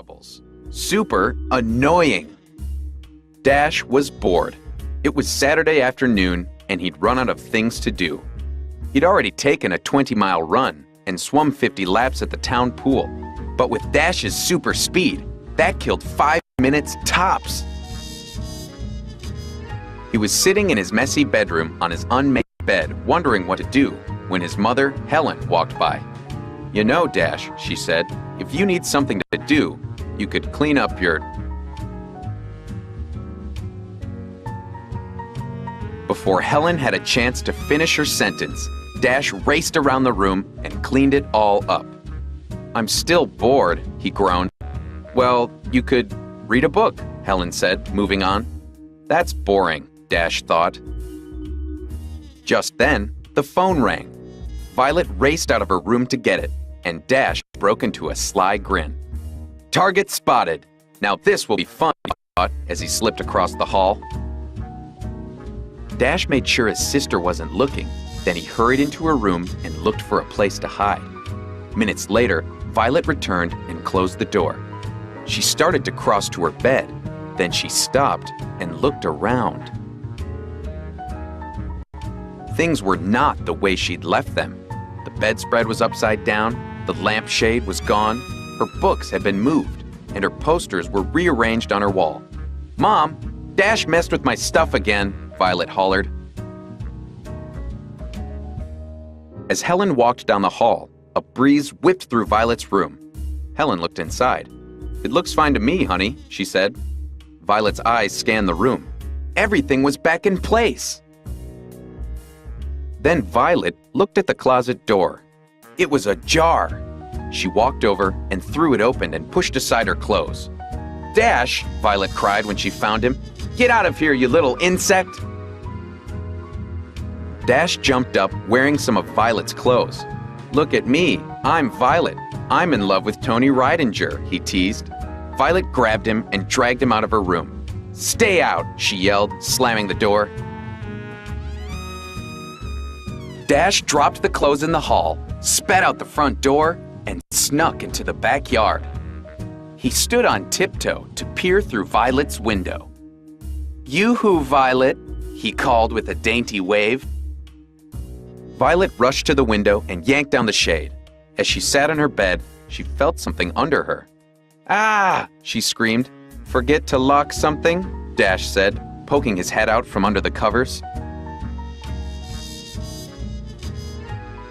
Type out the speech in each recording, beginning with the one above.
levels. Super annoying. Dash was bored. It was Saturday afternoon, and he'd run out of things to do. He'd already taken a 20-mile run and swum 50 laps at the town pool. But with Dash's super speed, that killed 5 minutes tops. He was sitting in his messy bedroom on his unmade bed, wondering what to do, when his mother, Helen, walked by. "You know, Dash," she said, "if you need something to do, you could clean up your..." Before Helen had a chance to finish her sentence, Dash raced around the room and cleaned it all up. "I'm still bored," he groaned. "Well, you could read a book," Helen said, moving on. "That's boring," Dash thought. Just then, the phone rang. Violet raced out of her room to get it, and Dash broke into a sly grin. "Target spotted. Now this will be fun," he thought as he slipped across the hall. Dash made sure his sister wasn't looking. Then he hurried into her room and looked for a place to hide. Minutes later, Violet returned and closed the door. She started to cross to her bed. Then she stopped and looked around. Things were not the way she'd left them. The bedspread was upside down, the lampshade was gone, her books had been moved, and her posters were rearranged on her wall. "Mom, Dash messed with my stuff again," Violet hollered. As Helen walked down the hall, a breeze whipped through Violet's room. Helen looked inside. "It looks fine to me, honey," she said. Violet's eyes scanned the room. Everything was back in place. Then Violet looked at the closet door. It was ajar. She walked over and threw it open and pushed aside her clothes. "Dash," Violet cried when she found him. "Get out of here, you little insect!" Dash jumped up, wearing some of Violet's clothes. "Look at me, I'm Violet. I'm in love with Tony Ridinger," he teased. Violet grabbed him and dragged him out of her room. "Stay out," she yelled, slamming the door. Dash dropped the clothes in the hall, spat out the front door, and snuck into the backyard. He stood on tiptoe to peer through Violet's window. "Yoo-hoo, Violet," he called with a dainty wave. Violet rushed to the window and yanked down the shade. As she sat on her bed, she felt something under her. "Ah!" she screamed. "Forget to lock something?" Dash said, poking his head out from under the covers.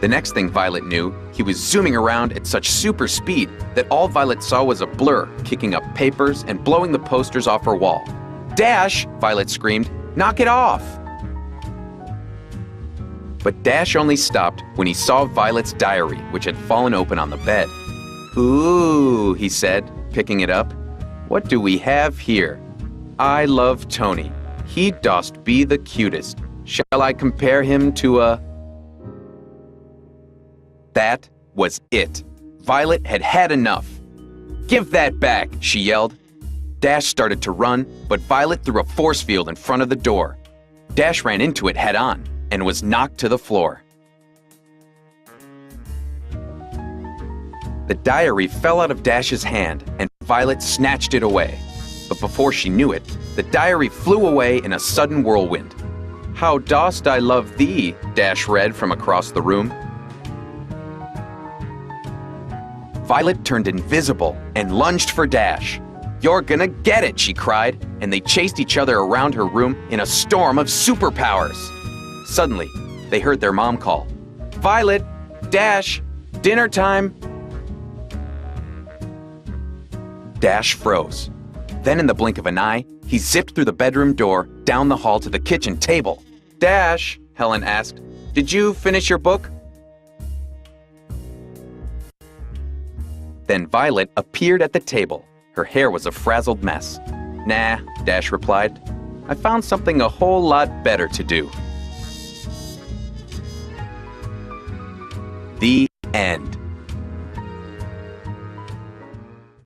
The next thing Violet knew, he was zooming around at such super speed that all Violet saw was a blur, kicking up papers and blowing the posters off her wall. "Dash!" Violet screamed. "Knock it off!" But Dash only stopped when he saw Violet's diary, which had fallen open on the bed. "Ooh," he said, picking it up. "What do we have here? I love Tony. He dost be the cutest. Shall I compare him to a..." That was it. Violet had had enough. "Give that back," she yelled. Dash started to run, but Violet threw a force field in front of the door. Dash ran into it head-on and was knocked to the floor. The diary fell out of Dash's hand, and Violet snatched it away. But before she knew it, the diary flew away in a sudden whirlwind. "How dost I love thee," Dash read from across the room. Violet turned invisible and lunged for Dash. "You're gonna get it," she cried, and they chased each other around her room in a storm of superpowers. Suddenly, they heard their mom call, "Violet! Dash! Dinner time!" Dash froze. Then in the blink of an eye, he zipped through the bedroom door, down the hall to the kitchen table. "Dash," Helen asked, "did you finish your book?" Then Violet appeared at the table. Her hair was a frazzled mess. "Nah," Dash replied. "I found something a whole lot better to do." The end.